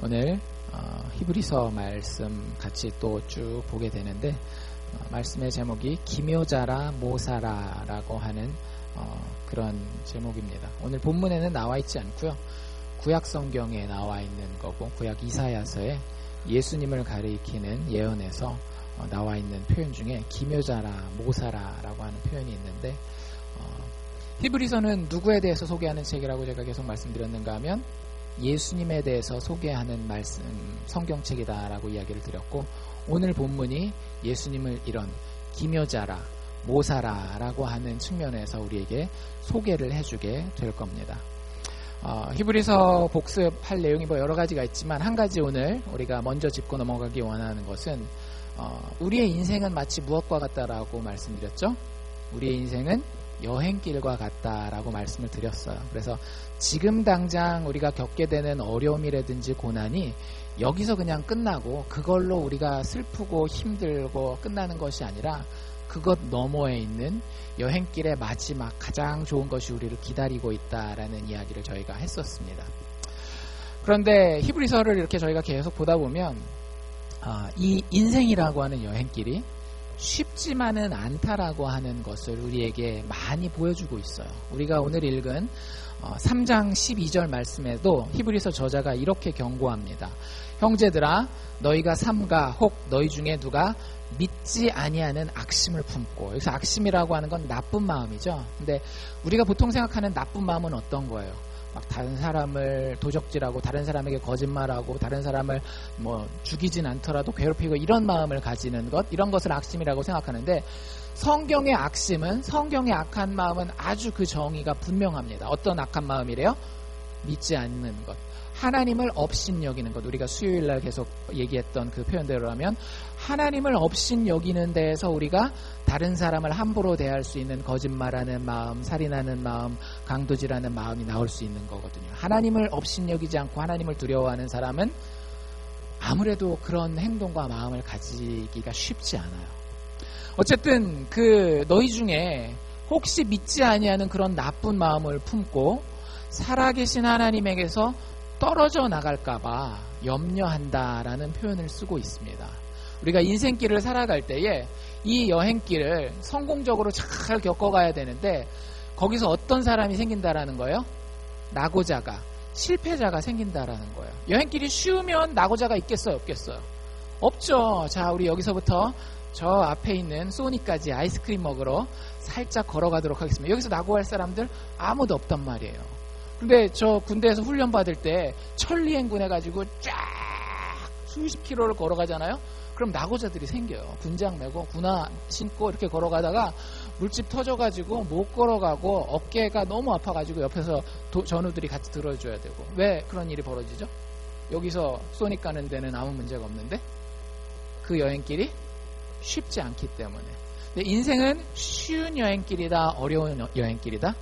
오늘 히브리서 말씀 같이 또 쭉 보게 되는데 말씀의 제목이 기묘자라 모사라라고 하는 그런 제목입니다. 오늘 본문에는 나와 있지 않고요. 구약 성경에 나와 있는 거고 구약 이사야서에 예수님을 가리키는 예언에서 나와 있는 표현 중에 기묘자라 모사라라고 하는 표현이 있는데 히브리서는 누구에 대해서 소개하는 책이라고 제가 계속 말씀드렸는가 하면 예수님에 대해서 소개하는 말씀 성경책이다라고 이야기를 드렸고 오늘 본문이 예수님을 이런 기묘자라 모사라라고 하는 측면에서 우리에게 소개를 해주게 될 겁니다. 히브리서 복습할 내용이 여러 가지가 있지만 한 가지 오늘 우리가 먼저 짚고 넘어가기 원하는 것은 우리의 인생은 마치 무엇과 같다라고 말씀드렸죠? 우리의 인생은 여행길과 같다라고 말씀을 드렸어요. 그래서 지금 당장 우리가 겪게 되는 어려움이라든지 고난이 여기서 그냥 끝나고 그걸로 우리가 슬프고 힘들고 끝나는 것이 아니라 그것 너머에 있는 여행길의 마지막 가장 좋은 것이 우리를 기다리고 있다라는 이야기를 저희가 했었습니다. 그런데 히브리서를 이렇게 저희가 계속 보다 보면 이 인생이라고 하는 여행길이 쉽지만은 않다라고 하는 것을 우리에게 많이 보여주고 있어요. 우리가 오늘 읽은 3장 12절 말씀에도 히브리서 저자가 이렇게 경고합니다. 형제들아 너희가 삼가 혹 너희 중에 누가 믿지 아니하는 악심을 품고, 여기서 악심이라고 하는 건 나쁜 마음이죠. 근데 우리가 보통 생각하는 나쁜 마음은 어떤 거예요? 막 다른 사람을 도적질하고 다른 사람에게 거짓말하고 다른 사람을 죽이진 않더라도 괴롭히고 이런 마음을 가지는 것, 이런 것을 악심이라고 생각하는데 성경의 악심은, 성경의 악한 마음은 아주 그 정의가 분명합니다. 어떤 악한 마음이래요? 믿지 않는 것, 하나님을 업신여기는 것. 우리가 수요일날 계속 얘기했던 그 표현대로라면 하나님을 업신여기는 데에서 우리가 다른 사람을 함부로 대할 수 있는 거짓말하는 마음, 살인하는 마음, 강도질하는 마음이 나올 수 있는 거거든요. 하나님을 업신여기지 않고 하나님을 두려워하는 사람은 아무래도 그런 행동과 마음을 가지기가 쉽지 않아요. 어쨌든 너희 중에 혹시 믿지 아니하는 그런 나쁜 마음을 품고 살아계신 하나님에게서 떨어져 나갈까봐 염려한다라는 표현을 쓰고 있습니다. 우리가 인생길을 살아갈 때에 이 여행길을 성공적으로 잘 겪어가야 되는데 거기서 어떤 사람이 생긴다라는 거예요? 낙오자가, 실패자가 생긴다라는 거예요. 여행길이 쉬우면 낙오자가 있겠어요? 없겠어요? 없죠. 자, 우리 여기서부터 저 앞에 있는 소니까지 아이스크림 먹으러 살짝 걸어가도록 하겠습니다. 여기서 낙오할 사람들 아무도 없단 말이에요. 근데 저 군대에서 훈련 받을 때 천리행군 해가지고 쫙 수십 킬로를 걸어가잖아요. 그럼 낙오자들이 생겨요. 군장 메고 군화 신고 이렇게 걸어가다가 물집 터져가지고 못 걸어가고 어깨가 너무 아파가지고 옆에서 전우들이 같이 들어줘야 되고. 왜 그런 일이 벌어지죠? 여기서 소닉 가는 데는 아무 문제가 없는데 그 여행길이 쉽지 않기 때문에. 근데 인생은 쉬운 여행길이다, 어려운 여행길이다?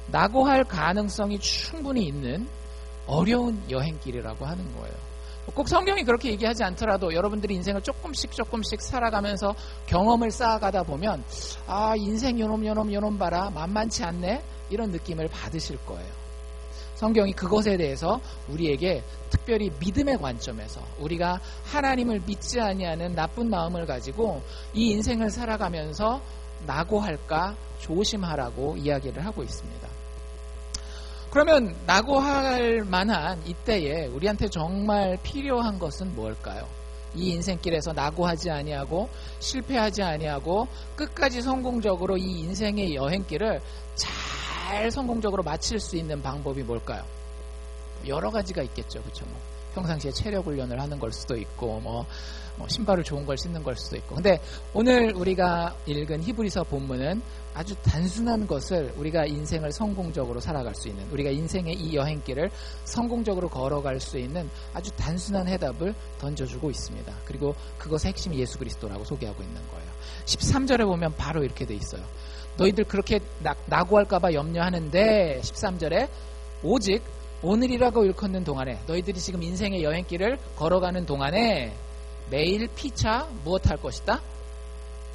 낙오할 가능성이 충분히 있는 어려운 여행길이라고 하는 거예요. 꼭 성경이 그렇게 얘기하지 않더라도 여러분들이 인생을 조금씩 살아가면서 경험을 쌓아가다 보면 인생 요놈 봐라, 만만치 않네, 이런 느낌을 받으실 거예요. 성경이 그것에 대해서 우리에게 특별히 믿음의 관점에서 우리가 하나님을 믿지 아니하는 나쁜 마음을 가지고 이 인생을 살아가면서 낙오할까 조심하라고 이야기를 하고 있습니다. 그러면 낙오할 만한 이때에 우리한테 정말 필요한 것은 뭘까요? 이 인생길에서 낙오하지 아니하고 실패하지 아니하고 끝까지 성공적으로 이 인생의 여행길을 잘 성공적으로 마칠 수 있는 방법이 뭘까요? 여러 가지가 있겠죠. 그렇죠? 평상시에 체력 훈련을 하는 걸 수도 있고 신발을 좋은 걸 신는 걸 수도 있고. 근데 오늘 우리가 읽은 히브리서 본문은 아주 단순한 것을, 우리가 인생을 성공적으로 살아갈 수 있는, 우리가 인생의 이 여행길을 성공적으로 걸어갈 수 있는 아주 단순한 해답을 던져주고 있습니다. 그리고 그것의 핵심이 예수 그리스도라고 소개하고 있는 거예요. 13절에 보면 바로 이렇게 돼 있어요. 너희들 그렇게 낙오할까봐 염려하는데 13절에 오직 오늘이라고 일컫는 동안에, 너희들이 지금 인생의 여행길을 걸어가는 동안에 매일 피차 무엇할 것이다?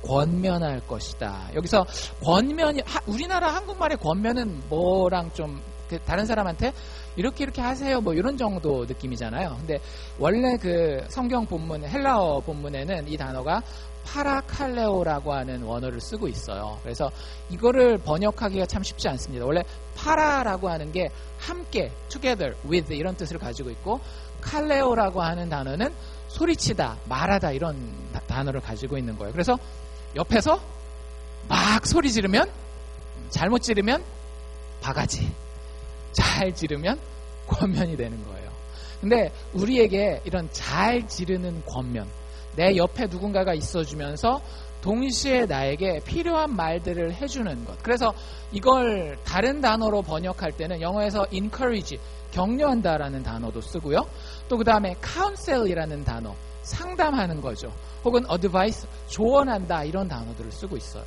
권면할 것이다. 여기서 권면이, 우리나라 한국말의 권면은 뭐랑 좀 다른 사람한테 이렇게 하세요 뭐 이런 정도 느낌이잖아요. 근데 원래 그 성경 본문 헬라어 본문에는 이 단어가 파라칼레오라고 하는 원어를 쓰고 있어요. 그래서 이거를 번역하기가 참 쉽지 않습니다. 원래 파라라고 하는 게 함께, together, with 이런 뜻을 가지고 있고, 칼레오라고 하는 단어는 소리치다, 말하다 이런 단어를 가지고 있는 거예요. 그래서 옆에서 막 소리 지르면, 잘못 지르면 바가지, 잘 지르면 권면이 되는 거예요. 근데 우리에게 이런 잘 지르는 권면, 내 옆에 누군가가 있어주면서 동시에 나에게 필요한 말들을 해주는 것. 그래서 이걸 다른 단어로 번역할 때는 영어에서 encourage, 격려한다라는 단어도 쓰고요. 또 그 다음에 counsel이라는 단어, 상담하는 거죠. 혹은 advice, 조언한다 이런 단어들을 쓰고 있어요.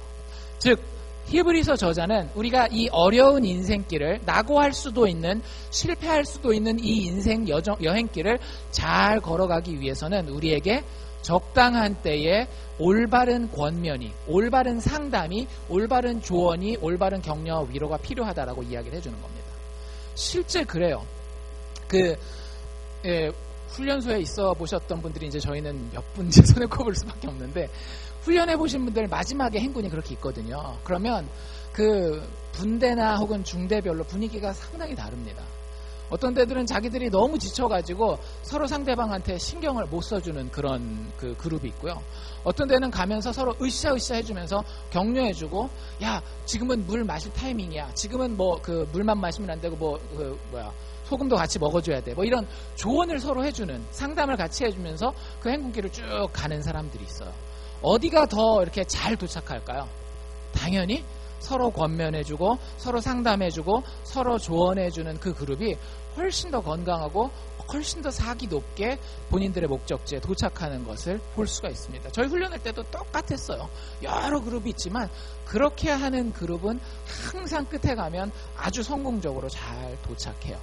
즉 히브리서 저자는 우리가 이 어려운 인생길을 낙오할 수도 있는, 실패할 수도 있는 이 인생 여행길을 잘 걸어가기 위해서는 우리에게 적당한 때에 올바른 권면이, 올바른 상담이, 올바른 조언이, 올바른 격려와 위로가 필요하다라고 이야기를 해주는 겁니다. 실제 그래요. 훈련소에 있어 보셨던 분들이 이제 저희는 몇 분 이제 손에 꼽을 수밖에 없는데, 훈련해 보신 분들 마지막에 행군이 그렇게 있거든요. 그러면 그 분대나 혹은 중대별로 분위기가 상당히 다릅니다. 어떤 데들은 자기들이 너무 지쳐가지고 서로 상대방한테 신경을 못 써주는 그런 그 그룹이 있고요. 어떤 데는 가면서 서로 으쌰으쌰 해주면서 격려해주고, 야 지금은 물 마실 타이밍이야, 지금은 뭐 그 물만 마시면 안 되고 소금도 같이 먹어줘야 돼, 뭐 이런 조언을 서로 해주는, 상담을 같이 해주면서 그 행군길을 쭉 가는 사람들이 있어요. 어디가 더 이렇게 잘 도착할까요? 당연히 서로 권면해주고 서로 상담해주고 서로 조언해주는 그 그룹이 훨씬 더 건강하고 훨씬 더 사기 높게 본인들의 목적지에 도착하는 것을 볼 수가 있습니다. 저희 훈련할 때도 똑같았어요. 여러 그룹이 있지만 그렇게 하는 그룹은 항상 끝에 가면 아주 성공적으로 잘 도착해요.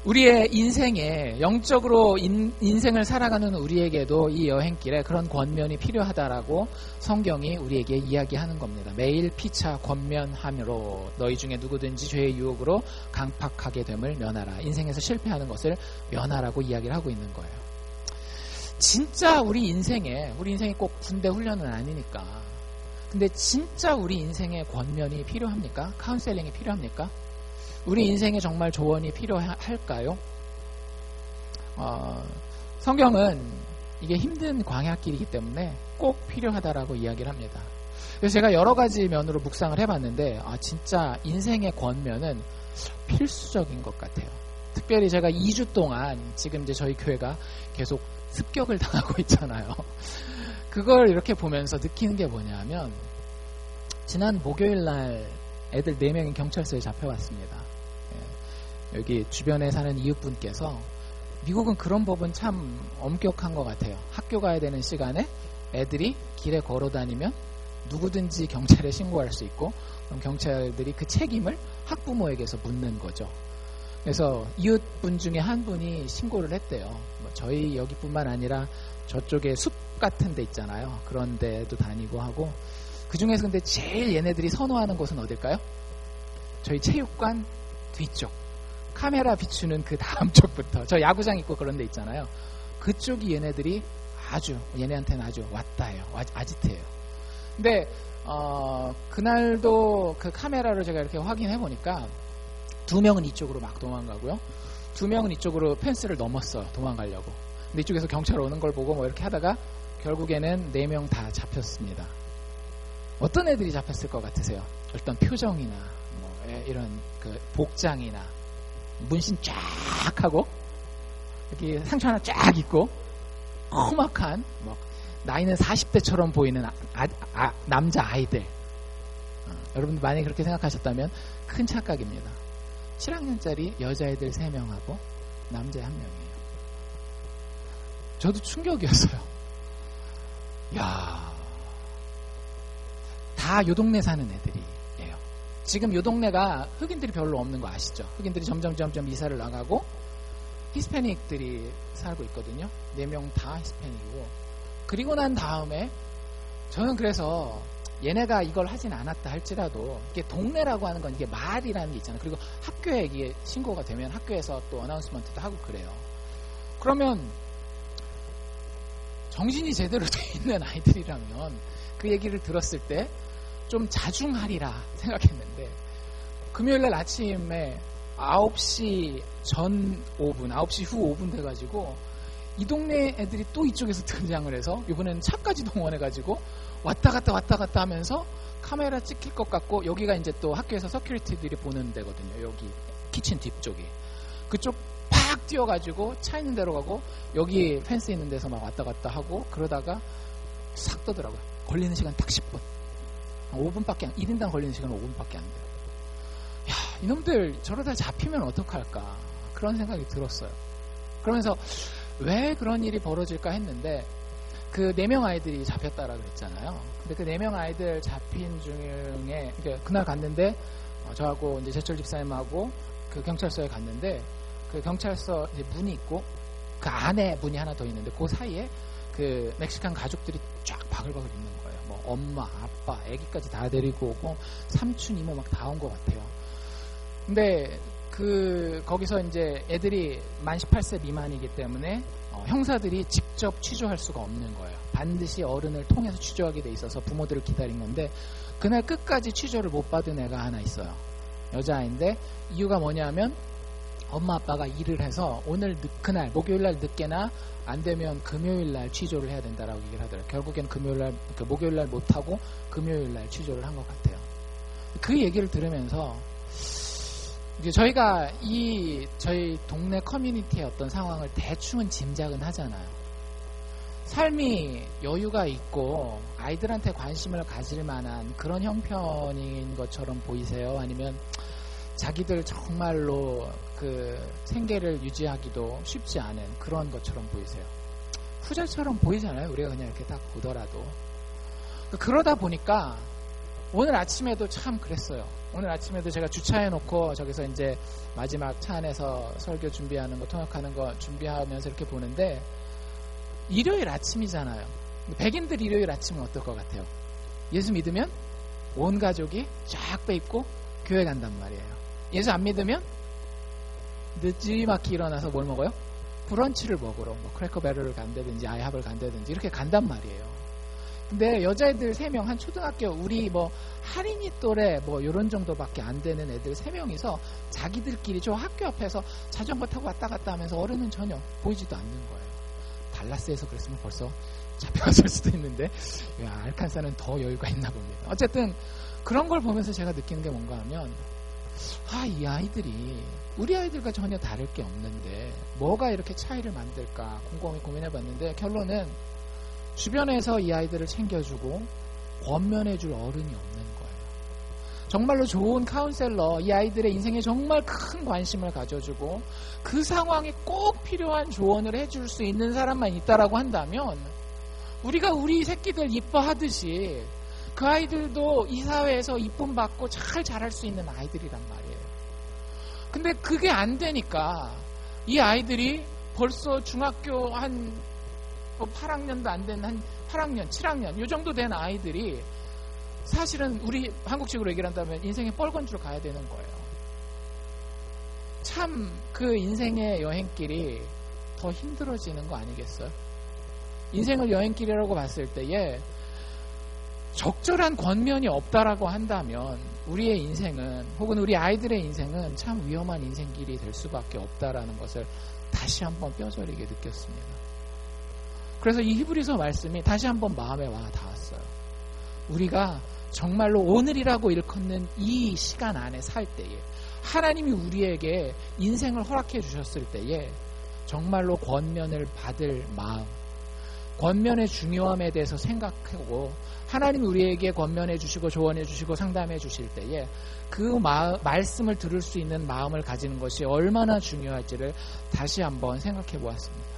우리의 인생에, 영적으로 인생을 살아가는 우리에게도 이 여행길에 그런 권면이 필요하다라고 성경이 우리에게 이야기하는 겁니다. 매일 피차 권면함으로 너희 중에 누구든지 죄의 유혹으로 강팍하게 됨을 면하라. 인생에서 실패하는 것을 면하라고 이야기를 하고 있는 거예요. 진짜 우리 인생이 꼭 군대 훈련은 아니니까. 근데 진짜 우리 인생에 권면이 필요합니까? 카운셀링이 필요합니까? 우리 인생에 정말 조언이 필요할까요? 성경은 이게 힘든 광야길이기 때문에 꼭 필요하다라고 이야기를 합니다. 그래서 제가 여러 가지 면으로 묵상을 해봤는데 진짜 인생의 권면은 필수적인 것 같아요. 특별히 제가 2주 동안 지금 이제 저희 교회가 계속 습격을 당하고 있잖아요. 그걸 이렇게 보면서 느끼는 게 뭐냐면, 지난 목요일날 애들 4명이 경찰서에 잡혀왔습니다. 여기 주변에 사는 이웃분께서, 미국은 그런 법은 참 엄격한 것 같아요. 학교 가야 되는 시간에 애들이 길에 걸어 다니면 누구든지 경찰에 신고할 수 있고, 그럼 경찰들이 그 책임을 학부모에게서 묻는 거죠. 그래서 이웃분 중에 한 분이 신고를 했대요. 저희 여기뿐만 아니라 저쪽에 숲 같은 데 있잖아요. 그런 데도 다니고 하고, 그 중에서 근데 제일 얘네들이 선호하는 곳은 어딜까요? 저희 체육관 뒤쪽, 카메라 비추는 그 다음 쪽부터, 저 야구장 있고 그런 데 있잖아요. 그쪽이 얘네한테는 아주 왔다예요. 아지트예요. 근데 그날도 그 카메라로 제가 이렇게 확인해 보니까 2명은 이쪽으로 막 도망가고요, 2명은 이쪽으로 펜스를 넘었어요, 도망가려고. 근데 이쪽에서 경찰 오는 걸 보고 뭐 이렇게 하다가 결국에는 4명 다 잡혔습니다. 어떤 애들이 잡혔을 것 같으세요? 어떤 표정이나 이런 그 복장이나 문신 쫙 하고 이렇게 상처 하나 쫙 입고 험악한 나이는 40대처럼 보이는 남자 아이들. 여러분들 만약에 그렇게 생각하셨다면 큰 착각입니다. 7학년짜리 여자애들 3명하고 남자 1명이에요. 저도 충격이었어요. 야, 다 요 동네 사는 애들이에요. 지금 요 동네가 흑인들이 별로 없는 거 아시죠? 흑인들이 점점 이사를 나가고 히스패닉들이 살고 있거든요. 4명 다 히스패닉이고. 그리고 난 다음에 저는 그래서 얘네가 이걸 하진 않았다 할지라도 이게 동네라고 하는 건 이게 말이라는 게 있잖아요. 그리고 학교에 이게 신고가 되면 학교에서 또 어나운스먼트도 하고 그래요. 그러면 정신이 제대로 돼 있는 아이들이라면 그 얘기를 들었을 때 좀 자중하리라 생각했는데, 금요일날 아침에 9시 전 5분, 9시 후 5분 돼가지고 이 동네 애들이 또 이쪽에서 등장을 해서 이번에는 차까지 동원해가지고 왔다 갔다 하면서 카메라 찍힐 것 같고, 여기가 이제 또 학교에서 서큐리티들이 보는 데거든요. 여기 키친 뒤쪽이. 그쪽 팍 뛰어가지고 차 있는 데로 가고 여기 펜스 있는 데서 막 왔다 갔다 하고 그러다가 싹 떠더라고요. 걸리는 시간 딱 10분. 5분밖에 1인당 걸리는 시간은 5분밖에 안 돼요. 야, 이놈들 저러다 잡히면 어떡할까 그런 생각이 들었어요. 그러면서 왜 그런 일이 벌어질까 했는데, 그 4명 아이들이 잡혔다라고 그랬잖아요. 근데 그 4명 아이들 잡힌 중에 그날 갔는데 저하고 이제 제철 집사님하고 그 경찰서에 갔는데, 그 경찰서 이제 문이 있고 그 안에 문이 하나 더 있는데 그 사이에 그 멕시칸 가족들이 쫙 바글바글 있는 거예요. 뭐 엄마, 아빠, 아기까지 다 데리고 오고 삼촌, 이모 막 다 온 것 같아요. 근데 거기서 이제 애들이 만 18세 미만이기 때문에 형사들이 직접 취조할 수가 없는 거예요. 반드시 어른을 통해서 취조하게 돼 있어서 부모들을 기다린 건데, 그날 끝까지 취조를 못 받은 애가 하나 있어요. 여자아이인데 이유가 뭐냐면 엄마 아빠가 일을 해서 오늘 그날 목요일날 늦게나 안 되면 금요일날 취조를 해야 된다라고 얘기를 하더라고요. 결국엔 목요일날 못하고 금요일날 취조를 한 것 같아요. 그 얘기를 들으면서 이제 저희가 저희 동네 커뮤니티의 어떤 상황을 대충은 짐작은 하잖아요. 삶이 여유가 있고 아이들한테 관심을 가질 만한 그런 형편인 것처럼 보이세요? 아니면 자기들 정말로 그 생계를 유지하기도 쉽지 않은 그런 것처럼 보이세요? 후자처럼 보이잖아요. 우리가 그냥 이렇게 딱 보더라도. 그러다 보니까 오늘 아침에도 참 그랬어요. 오늘 아침에도 제가 주차해놓고 저기서 이제 마지막 차 안에서 설교 준비하는 거, 통역하는 거 준비하면서 이렇게 보는데, 일요일 아침이잖아요. 백인들 일요일 아침은 어떨 것 같아요? 예수 믿으면 온 가족이 쫙 빼입고 교회 간단 말이에요. 예수 안 믿으면 늦지막히 일어나서 뭘 먹어요? 브런치를 먹으러 뭐 크래커베르를 간다든지 아이합을 간다든지 이렇게 간단 말이에요. 근데 여자애들 3명, 한 초등학교 우리 뭐 할인이 또래 뭐 요런 정도밖에 안 되는 애들 3명이서 자기들끼리 저 학교 앞에서 자전거 타고 왔다 갔다 하면서 어른은 전혀 보이지도 않는 거예요. 달라스에서 그랬으면 벌써 잡혀갔을 수도 있는데, 알칸사는 더 여유가 있나 봅니다. 어쨌든 그런 걸 보면서 제가 느끼는 게 뭔가 하면, 이 아이들이 우리 아이들과 전혀 다를 게 없는데 뭐가 이렇게 차이를 만들까 곰곰이 고민해봤는데, 결론은 주변에서 이 아이들을 챙겨주고 권면해줄 어른이 없는 거예요. 정말로 좋은 카운셀러, 이 아이들의 인생에 정말 큰 관심을 가져주고 그 상황에 꼭 필요한 조언을 해줄 수 있는 사람만 있다라고 한다면, 우리가 우리 새끼들 이뻐하듯이 그 아이들도 이 사회에서 이쁨 받고 잘 자랄 수 있는 아이들이란 말이에요. 근데 그게 안 되니까 이 아이들이 벌써 중학교 한 8학년도 안 된 한 8학년, 7학년 요 정도 된 아이들이 사실은 우리 한국식으로 얘기를 한다면 인생의 뻘건주로 가야 되는 거예요. 참 그 인생의 여행길이 더 힘들어지는 거 아니겠어요? 인생을 여행길이라고 봤을 때에 적절한 권면이 없다라고 한다면 우리의 인생은, 혹은 우리 아이들의 인생은 참 위험한 인생길이 될 수밖에 없다라는 것을 다시 한번 뼈저리게 느꼈습니다. 그래서 이 히브리서 말씀이 다시 한번 마음에 와 닿았어요. 우리가 정말로 오늘이라고 일컫는 이 시간 안에 살 때에, 하나님이 우리에게 인생을 허락해 주셨을 때에 정말로 권면을 받을 마음, 권면의 중요함에 대해서 생각하고 하나님이 우리에게 권면해 주시고 조언해 주시고 상담해 주실 때에 그 말씀을 들을 수 있는 마음을 가지는 것이 얼마나 중요할지를 다시 한번 생각해 보았습니다.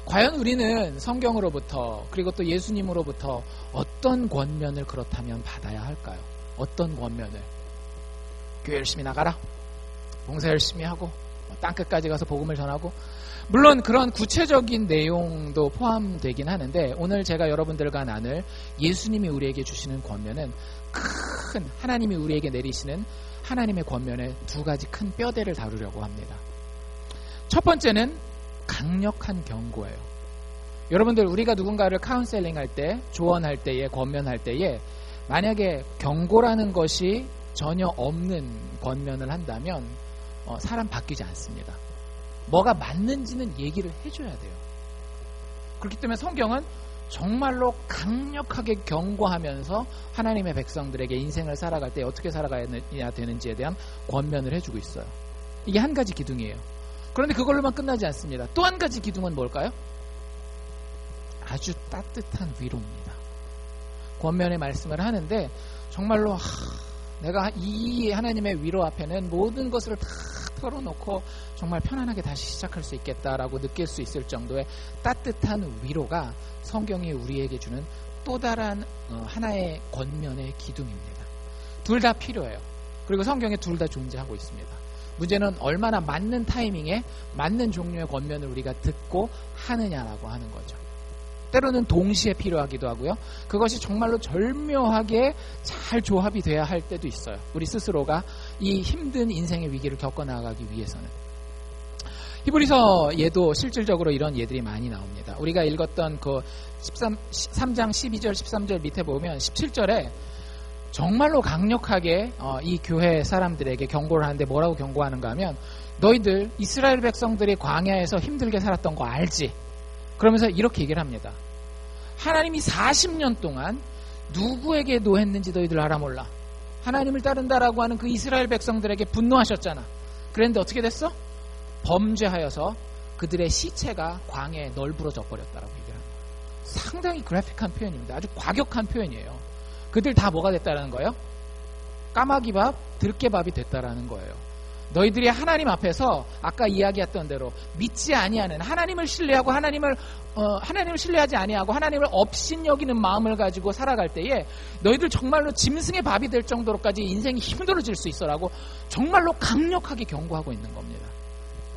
과연 우리는 성경으로부터, 그리고 또 예수님으로부터 어떤 권면을 그렇다면 받아야 할까요? 어떤 권면을? 교회 열심히 나가라, 봉사 열심히 하고, 땅끝까지 가서 복음을 전하고, 물론 그런 구체적인 내용도 포함되긴 하는데, 오늘 제가 여러분들과 나눌 예수님이 우리에게 주시는 권면은 큰, 하나님이 우리에게 내리시는 하나님의 권면의 두 가지 큰 뼈대를 다루려고 합니다. 첫 번째는 강력한 경고예요. 여러분들, 우리가 누군가를 카운셀링 할 때, 조언할 때에, 권면할 때에 만약에 경고라는 것이 전혀 없는 권면을 한다면 사람 바뀌지 않습니다. 뭐가 맞는지는 얘기를 해줘야 돼요. 그렇기 때문에 성경은 정말로 강력하게 경고하면서 하나님의 백성들에게 인생을 살아갈 때 어떻게 살아가야 되는지에 대한 권면을 해주고 있어요. 이게 한 가지 기둥이에요. 그런데 그걸로만 끝나지 않습니다. 또 한 가지 기둥은 뭘까요? 아주 따뜻한 위로입니다. 권면의 말씀을 하는데 정말로 내가 이 하나님의 위로 앞에는 모든 것을 다 털어놓고 정말 편안하게 다시 시작할 수 있겠다라고 느낄 수 있을 정도의 따뜻한 위로가 성경이 우리에게 주는 또 다른 하나의 권면의 기둥입니다. 둘 다 필요해요. 그리고 성경에 둘 다 존재하고 있습니다. 문제는 얼마나 맞는 타이밍에 맞는 종류의 권면을 우리가 듣고 하느냐라고 하는 거죠. 때로는 동시에 필요하기도 하고요. 그것이 정말로 절묘하게 잘 조합이 돼야 할 때도 있어요. 우리 스스로가 이 힘든 인생의 위기를 겪어나가기 위해서는. 히브리서 예도 실질적으로 이런 예들이 많이 나옵니다. 우리가 읽었던 그 3장 12절 13절 밑에 보면 17절에 정말로 강력하게 이 교회 사람들에게 경고를 하는데 뭐라고 경고하는가 하면, 너희들 이스라엘 백성들이 광야에서 힘들게 살았던 거 알지? 그러면서 이렇게 얘기를 합니다. 하나님이 40년 동안 누구에게 노했는지 너희들 알아 몰라. 하나님을 따른다라고 하는 그 이스라엘 백성들에게 분노하셨잖아. 그런데 어떻게 됐어? 범죄하여서 그들의 시체가 광야에 널브러져 버렸다라고 얘기를 합니다. 상당히 그래픽한 표현입니다. 아주 과격한 표현이에요. 그들 다 뭐가 됐다라는 거예요? 까마귀밥, 들깨밥이 됐다라는 거예요. 너희들이 하나님 앞에서 아까 이야기했던 대로 믿지 아니하는, 하나님을 신뢰하고 하나님을 신뢰하지 아니하고 하나님을 업신여기는 마음을 가지고 살아갈 때에 너희들 정말로 짐승의 밥이 될 정도로까지 인생이 힘들어질 수 있어라고 정말로 강력하게 경고하고 있는 겁니다.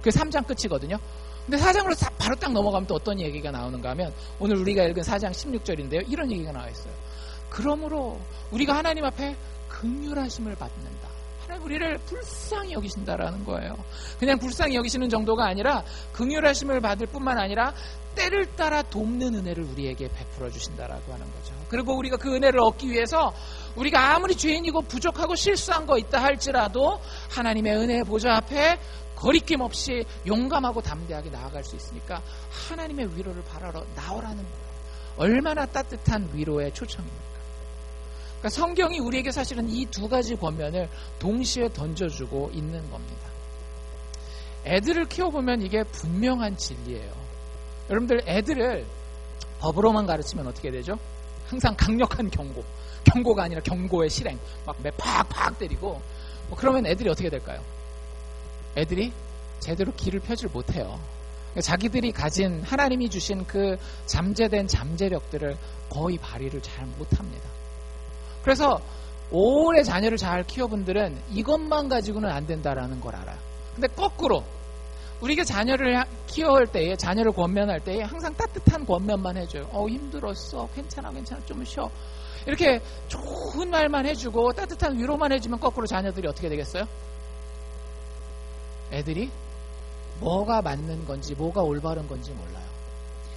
그게 3장 끝이거든요. 근데 4장으로 바로 딱 넘어가면 또 어떤 얘기가 나오는가 하면, 오늘 우리가 읽은 4장 16절인데요. 이런 얘기가 나와 있어요. 그러므로 우리가 하나님 앞에 긍휼하심을 받는다. 하나님 우리를 불쌍히 여기신다라는 거예요. 그냥 불쌍히 여기시는 정도가 아니라 긍휼하심을 받을 뿐만 아니라 때를 따라 돕는 은혜를 우리에게 베풀어 주신다라고 하는 거죠. 그리고 우리가 그 은혜를 얻기 위해서 우리가 아무리 죄인이고 부족하고 실수한 거 있다 할지라도 하나님의 은혜의 보좌 앞에 거리낌 없이 용감하고 담대하게 나아갈 수 있으니까 하나님의 위로를 바라러 나오라는 거예요. 얼마나 따뜻한 위로의 초청입니까? 그러니까 성경이 우리에게 사실은 이 두 가지 권면을 동시에 던져주고 있는 겁니다. 애들을 키워보면 이게 분명한 진리예요. 여러분들, 애들을 법으로만 가르치면 어떻게 되죠? 항상 강력한 경고가 아니라 경고의 실행, 막 매 팍팍 때리고, 그러면 애들이 어떻게 될까요? 애들이 제대로 길을 펴질 못해요. 자기들이 가진 하나님이 주신 그 잠재된 잠재력들을 거의 발휘를 잘 못합니다. 그래서 오래 자녀를 잘 키워분들은 이것만 가지고는 안 된다라는 걸 알아요. 근데 거꾸로 우리가 자녀를 키워할 때에, 자녀를 권면할 때에 항상 따뜻한 권면만 해줘요. 힘들었어, 괜찮아 좀 쉬어, 이렇게 좋은 말만 해주고 따뜻한 위로만 해주면 거꾸로 자녀들이 어떻게 되겠어요? 애들이 뭐가 맞는 건지 뭐가 올바른 건지 몰라요.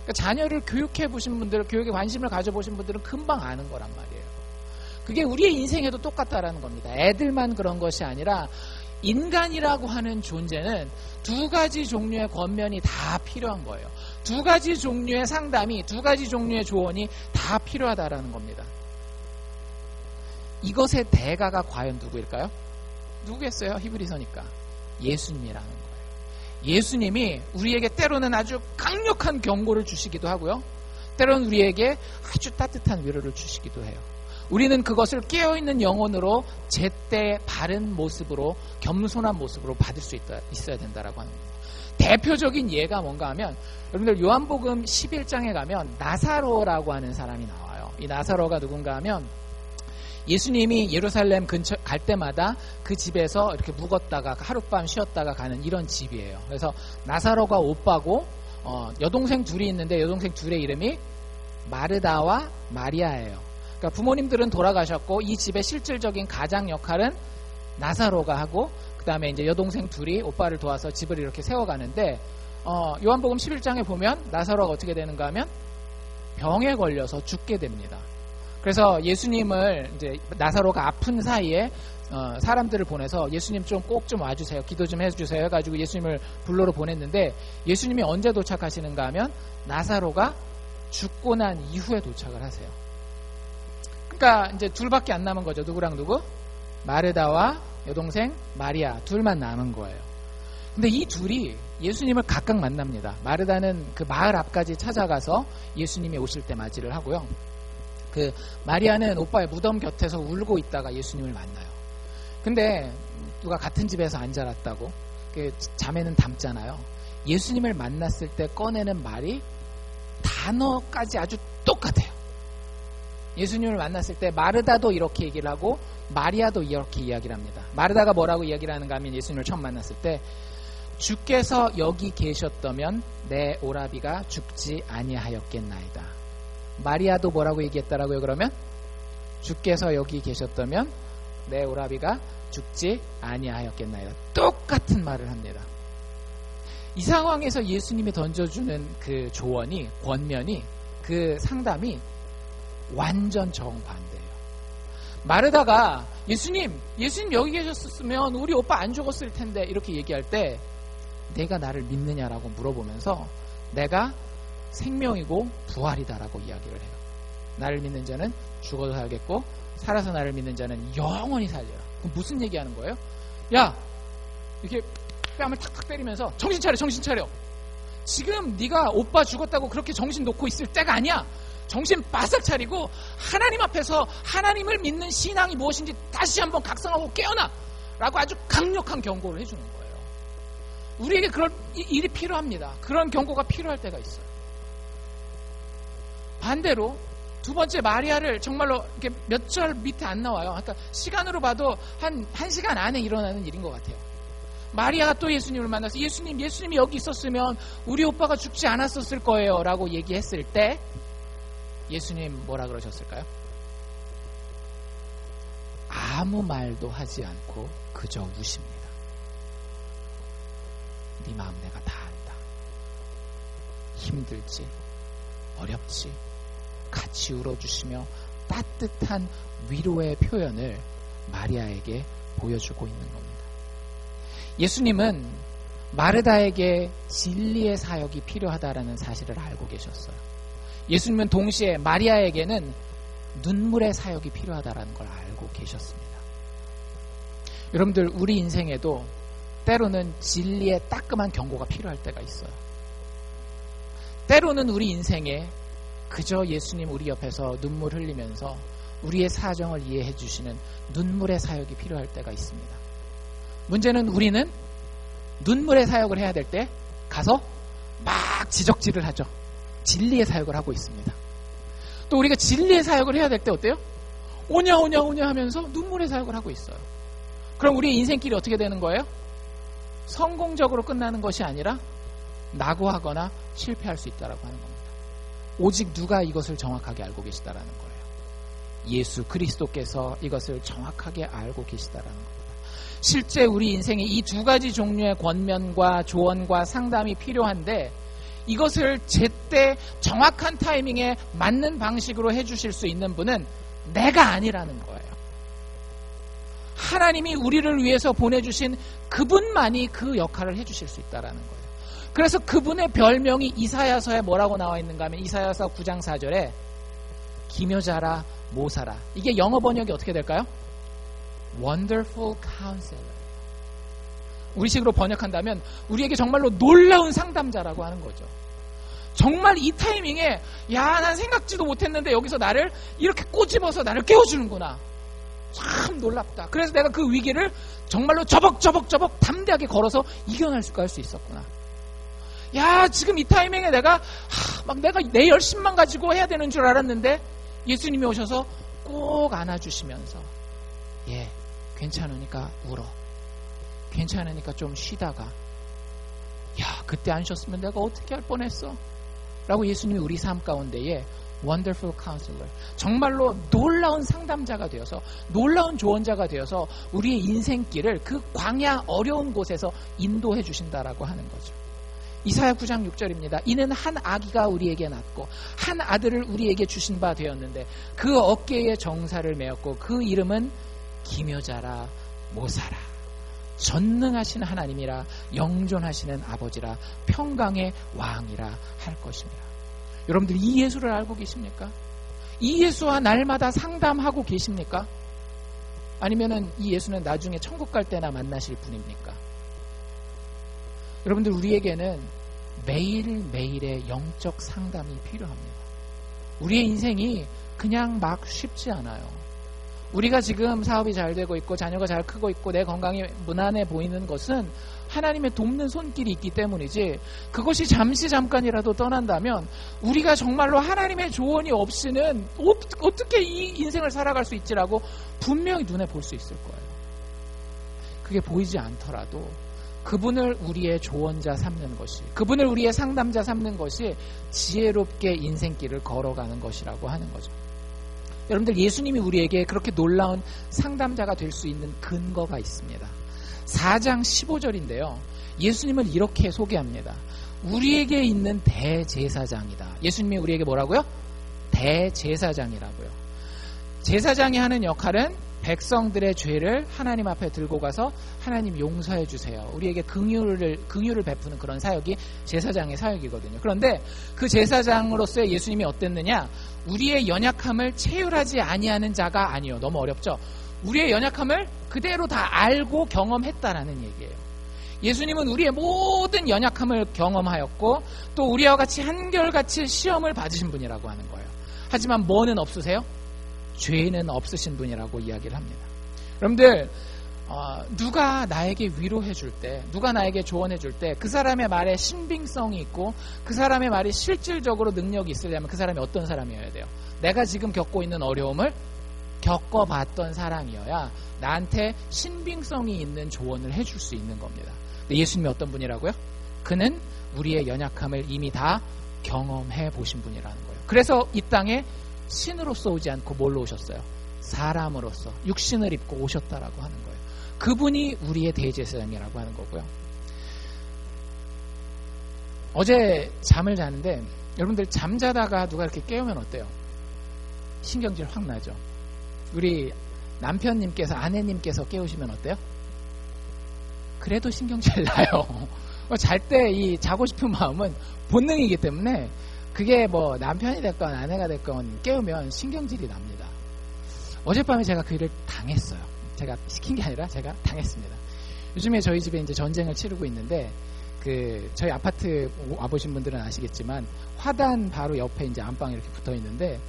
그러니까 자녀를 교육해 보신 분들, 교육에 관심을 가져보신 분들은 금방 아는 거란 말이에요. 그게 우리의 인생에도 똑같다라는 겁니다. 애들만 그런 것이 아니라 인간이라고 하는 존재는 두 가지 종류의 권면이 다 필요한 거예요. 두 가지 종류의 상담이, 두 가지 종류의 조언이 다 필요하다라는 겁니다. 이것의 대가가 과연 누구일까요? 누구겠어요? 히브리서니까 예수님이라는 거예요. 예수님이 우리에게 때로는 아주 강력한 경고를 주시기도 하고요, 때로는 우리에게 아주 따뜻한 위로를 주시기도 해요. 우리는 그것을 깨어있는 영혼으로 제때 바른 모습으로, 겸손한 모습으로 받을 수 있어야 된다라고 하는 겁니다. 대표적인 예가 뭔가 하면, 여러분들 요한복음 11장에 가면 나사로라고 하는 사람이 나와요. 이 나사로가 누군가 하면 예수님이 예루살렘 근처 갈 때마다 그 집에서 이렇게 묵었다가 하룻밤 쉬었다가 가는 이런 집이에요. 그래서 나사로가 오빠고 여동생 둘이 있는데 여동생 둘의 이름이 마르다와 마리아예요. 그러니까 부모님들은 돌아가셨고 이 집의 실질적인 가장 역할은 나사로가 하고 그 다음에 이제 여동생 둘이 오빠를 도와서 집을 이렇게 세워가는데 요한복음 11장에 보면 나사로가 어떻게 되는가 하면 병에 걸려서 죽게 됩니다. 그래서 예수님을 이제 나사로가 아픈 사이에 사람들을 보내서 예수님 좀 꼭 좀 와주세요. 기도 좀 해주세요. 해가지고 예수님을 불러러 보냈는데 예수님이 언제 도착하시는가 하면 나사로가 죽고 난 이후에 도착을 하세요. 그러니까 이제 둘밖에 안 남은 거죠. 누구랑 누구? 마르다와 여동생 마리아 둘만 남은 거예요. 근데 이 둘이 예수님을 각각 만납니다. 마르다는 그 마을 앞까지 찾아가서 예수님이 오실 때 맞이를 하고요. 그 마리아는 오빠의 무덤 곁에서 울고 있다가 예수님을 만나요. 근데 누가 같은 집에서 안 자랐다고 그 자매는 닮잖아요. 예수님을 만났을 때 꺼내는 말이 단어까지 아주 똑같아요. 예수님을 만났을 때 마르다도 이렇게 얘기를 하고 마리아도 이렇게 이야기를 합니다. 마르다가 뭐라고 이야기를 하는가 하면 예수님을 처음 만났을 때 주께서 여기 계셨다면 내 오라비가 죽지 아니하였겠나이다. 마리아도 뭐라고 얘기했다라고요? 그러면 주께서 여기 계셨다면 내 오라비가 죽지 아니하였겠나이다. 똑같은 말을 합니다. 이 상황에서 예수님이 던져주는 그 조언이 권면이 그 상담이 완전 정반대예요. 마르다가 예수님 여기 계셨으면 우리 오빠 안 죽었을 텐데 이렇게 얘기할 때 내가 나를 믿느냐라고 물어보면서 내가 생명이고 부활이다라고 이야기를 해요. 나를 믿는 자는 죽어도 살겠고 살아서 나를 믿는 자는 영원히 살리라. 그럼 무슨 얘기하는 거예요? 야 이렇게 뺨을 탁탁 때리면서 정신 차려. 지금 네가 오빠 죽었다고 그렇게 정신 놓고 있을 때가 아니야. 정신 바싹 차리고 하나님 앞에서 하나님을 믿는 신앙이 무엇인지 다시 한번 각성하고 깨어나 라고 아주 강력한 경고를 해주는 거예요. 우리에게 그런 일이 필요합니다. 그런 경고가 필요할 때가 있어요. 반대로 두 번째 마리아를 정말로 이렇게 몇 절 밑에 안 나와요. 그러니까 시간으로 봐도 한 시간 안에 일어나는 일인 것 같아요. 마리아가 또 예수님을 만나서 예수님이 여기 있었으면 우리 오빠가 죽지 않았었을 거예요 라고 얘기했을 때 예수님 뭐라 그러셨을까요? 아무 말도 하지 않고 그저 우십니다. 네 마음 내가 다 안다. 힘들지 어렵지 같이 울어주시며 따뜻한 위로의 표현을 마리아에게 보여주고 있는 겁니다. 예수님은 마르다에게 진리의 사역이 필요하다라는 사실을 알고 계셨어요. 예수님은 동시에 마리아에게는 눈물의 사역이 필요하다라는 걸 알고 계셨습니다. 여러분들 우리 인생에도 때로는 진리의 따끔한 경고가 필요할 때가 있어요. 때로는 우리 인생에 그저 예수님 우리 옆에서 눈물 흘리면서 우리의 사정을 이해해 주시는 눈물의 사역이 필요할 때가 있습니다. 문제는 우리는 눈물의 사역을 해야 될 때 가서 막 지적질을 하죠. 진리의 사역을 하고 있습니다. 또 우리가 진리의 사역을 해야 될 때 어때요? 오냐 하면서 눈물의 사역을 하고 있어요. 그럼 우리의 인생길이 어떻게 되는 거예요? 성공적으로 끝나는 것이 아니라 낙오하거나 실패할 수 있다라고 하는 겁니다. 오직 누가 이것을 정확하게 알고 계시다라는 거예요. 예수 그리스도께서 이것을 정확하게 알고 계시다라는 겁니다. 실제 우리 인생에 이 두 가지 종류의 권면과 조언과 상담이 필요한데 이것을 제때 정확한 타이밍에 맞는 방식으로 해주실 수 있는 분은 내가 아니라는 거예요. 하나님이 우리를 위해서 보내주신 그분만이 그 역할을 해주실 수 있다는 거예요. 그래서 그분의 별명이 이사야서에 뭐라고 나와 있는가 하면 이사야서 9장 4절에 기묘자라 모사라. 이게 영어 번역이 어떻게 될까요? Wonderful Counselor. 우리식으로 번역한다면 우리에게 정말로 놀라운 상담자라고 하는 거죠. 정말 이 타이밍에 난 생각지도 못했는데 여기서 나를 이렇게 꼬집어서 나를 깨워주는구나. 참 놀랍다. 그래서 내가 그 위기를 정말로 저벅저벅 담대하게 걸어서 이겨낼 수가 할 수 있었구나. 지금 이 타이밍에 내가 내 열심만 가지고 해야 되는 줄 알았는데 예수님이 오셔서 꼭 안아주시면서 괜찮으니까 울어. 괜찮으니까 좀 쉬다가 그때 안 쉬었으면 내가 어떻게 할 뻔했어? 라고 예수님이 우리 삶 가운데에 Wonderful Counselor, 정말로 놀라운 상담자가 되어서 놀라운 조언자가 되어서 우리의 인생길을 그 광야 어려운 곳에서 인도해 주신다라고 하는 거죠. 이사야 9장 6절입니다. 이는 한 아기가 우리에게 낳고 한 아들을 우리에게 주신 바 되었는데 그 어깨에 정사를 메었고 그 이름은 기묘자라 모사라, 전능하신 하나님이라 영존하시는 아버지라 평강의 왕이라 할 것입니다. 여러분들 이 예수를 알고 계십니까? 이 예수와 날마다 상담하고 계십니까? 아니면은 이 예수는 나중에 천국 갈 때나 만나실 분입니까? 여러분들 우리에게는 매일매일의 영적 상담이 필요합니다. 우리의 인생이 그냥 막 쉽지 않아요. 우리가 지금 사업이 잘 되고 있고 자녀가 잘 크고 있고 내 건강이 무난해 보이는 것은 하나님의 돕는 손길이 있기 때문이지, 그것이 잠깐이라도 떠난다면 우리가 정말로 하나님의 조언이 없이는 어떻게 이 인생을 살아갈 수 있지라고 분명히 눈에 볼 수 있을 거예요. 그게 보이지 않더라도 그분을 우리의 조언자 삼는 것이, 그분을 우리의 상담자 삼는 것이 지혜롭게 인생길을 걸어가는 것이라고 하는 거죠. 여러분들 예수님이 우리에게 그렇게 놀라운 상담자가 될 수 있는 근거가 있습니다. 4장 15절인데요. 예수님을 이렇게 소개합니다. 우리에게 있는 대제사장이다. 예수님이 우리에게 뭐라고요? 대제사장이라고요. 제사장이 하는 역할은 백성들의 죄를 하나님 앞에 들고 가서 하나님 용서해 주세요. 우리에게 긍휼을 베푸는 그런 사역이 제사장의 사역이거든요. 그런데 그 제사장으로서의 예수님이 어땠느냐? 우리의 연약함을 체휼하지 아니하는 자가 아니요. 너무 어렵죠? 우리의 연약함을 그대로 다 알고 경험했다라는 얘기예요. 예수님은 우리의 모든 연약함을 경험하였고 또 우리와 같이 한결같이 시험을 받으신 분이라고 하는 거예요. 하지만 뭐는 없으세요? 죄는 없으신 분이라고 이야기를 합니다. 여러분들 누가 나에게 위로해 줄 때, 누가 나에게 조언해 줄 때 그 사람의 말에 신빙성이 있고 그 사람의 말이 실질적으로 능력이 있으려면 그 사람이 어떤 사람이어야 돼요? 내가 지금 겪고 있는 어려움을 겪어봤던 사람이어야 나한테 신빙성이 있는 조언을 해줄 수 있는 겁니다. 근데 예수님이 어떤 분이라고요? 그는 우리의 연약함을 이미 다 경험해 보신 분이라는 거예요. 그래서 이 땅에 신으로서 오지 않고 뭘로 오셨어요? 사람으로서 육신을 입고 오셨다라고 하는 거예요. 그분이 우리의 대제사장이라고 하는 거고요. 어제 잠을 자는데 여러분들 잠자다가 누가 이렇게 깨우면 어때요? 신경질 확 나죠. 우리 남편님께서, 아내님께서 깨우시면 어때요? 그래도 신경질 나요. 잘 때 이 자고 싶은 마음은 본능이기 때문에 그게 뭐 남편이 됐건 아내가 됐건 깨우면 신경질이 납니다. 어젯밤에 제가 그 일을 당했어요. 제가 시킨 게 아니라 제가 당했습니다. 요즘에 저희 집에 이제 전쟁을 치르고 있는데 저희 아파트 와보신 분들은 아시겠지만 화단 바로 옆에 이제 안방이 이렇게 붙어 있는데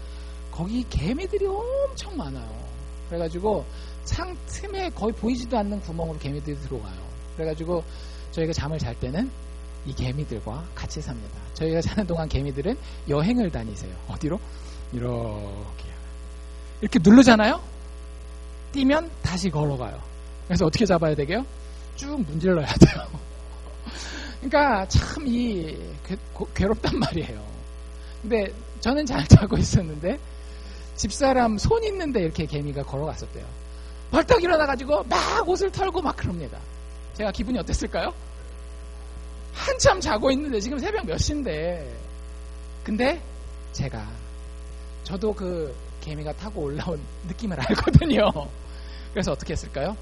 거기 개미들이 엄청 많아요. 그래가지고 창 틈에 거의 보이지도 않는 구멍으로 개미들이 들어가요. 그래가지고 저희가 잠을 잘 때는 이 개미들과 같이 삽니다. 저희가 자는 동안 개미들은 여행을 다니세요. 어디로? 이렇게 누르잖아요? 뛰면 다시 걸어가요. 그래서 어떻게 잡아야 되게요? 쭉 문질러야 돼요. 그러니까 참 괴롭단 말이에요. 근데 저는 잘 자고 있었는데 집사람 손 있는데 이렇게 개미가 걸어갔었대요. 벌떡 일어나가지고 막 옷을 털고 막 그럽니다. 제가 기분이 어땠을까요? 한참 자고 있는데 지금 새벽 몇 시인데, 근데 저도 그 개미가 타고 올라온 느낌을 알거든요. 그래서 어떻게 했을까요?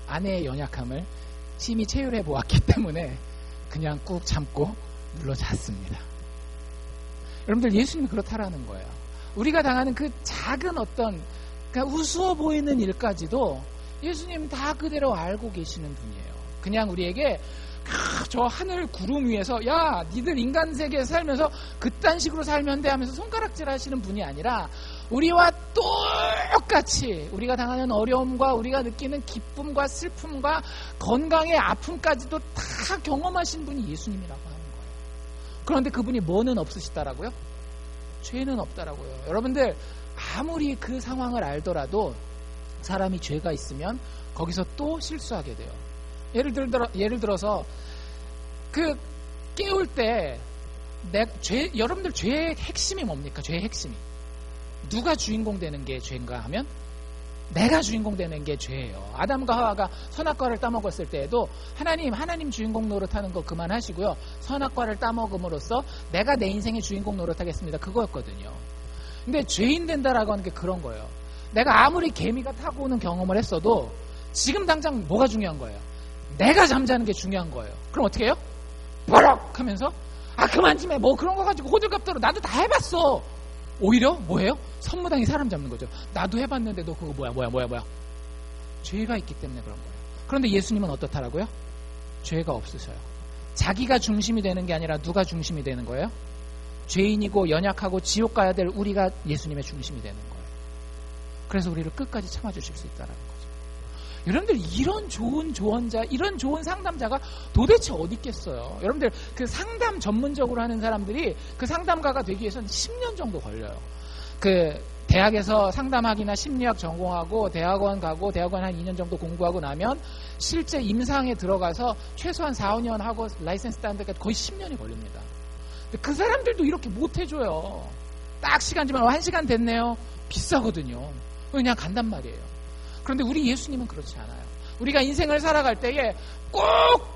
아내의 연약함을 심히 체휼해 보았기 때문에 그냥 꾹 참고 눌러 잤습니다. 여러분들 예수님이 그렇다라는 거예요. 우리가 당하는 그 작은 그러니까 우스워 보이는 일까지도 예수님 다 그대로 알고 계시는 분이에요. 그냥 우리에게 저 하늘 구름 위에서 야 니들 인간 세계에 살면서 그딴 식으로 살면 돼 하면서 손가락질 하시는 분이 아니라 우리와 똑같이 우리가 당하는 어려움과 우리가 느끼는 기쁨과 슬픔과 건강의 아픔까지도 다 경험하신 분이 예수님이라고 하는 거예요. 그런데 그분이 뭐는 없으시다라고요? 죄는 없다라고요. 여러분들 아무리 그 상황을 알더라도 사람이 죄가 있으면 거기서 또 실수하게 돼요. 예를 들어서 그 깨울 때 여러분들 죄의 핵심이 뭡니까? 죄의 핵심이 누가 주인공 되는 게 죄인가 하면 내가 주인공 되는 게 죄예요. 아담과 하와가 선악과를 따먹었을 때에도 하나님 주인공 노릇하는 거 그만하시고요. 선악과를 따먹음으로써 내가 내 인생의 주인공 노릇하겠습니다. 그거였거든요. 근데 죄인 된다라고 하는 게 그런 거예요. 내가 아무리 개미가 타고 오는 경험을 했어도 지금 당장 뭐가 중요한 거예요? 내가 잠자는 게 중요한 거예요. 그럼 어떻게 해요? 버럭 하면서 그만 좀 해. 뭐 그런 거 가지고 호들갑더러 나도 다 해봤어. 오히려 뭐예요? 선무당이 사람 잡는 거죠. 나도 해봤는데 너 그거 뭐야. 죄가 있기 때문에 그런 거예요. 그런데 예수님은 어떻다라고요? 죄가 없으셔요. 자기가 중심이 되는 게 아니라 누가 중심이 되는 거예요? 죄인이고 연약하고 지옥 가야 될 우리가 예수님의 중심이 되는 거예요. 그래서 우리를 끝까지 참아주실 수 있다는 거죠. 여러분들 이런 좋은 조언자, 이런 좋은 상담자가 도대체 어디 있겠어요? 여러분들 그 상담 전문적으로 하는 사람들이 그 상담가가 되기 위해서는 10년 정도 걸려요. 그 대학에서 상담학이나 심리학 전공하고 대학원 가고 대학원 한 2년 정도 공부하고 나면 실제 임상에 들어가서 최소한 4, 5년 하고 라이센스 따는 데까지 거의 10년이 걸립니다. 근데 그 사람들도 이렇게 못 해줘요. 딱 시간 지만 1시간 됐네요. 비싸거든요. 그냥 간단 말이에요. 그런데 우리 예수님은 그렇지 않아요. 우리가 인생을 살아갈 때에 꼭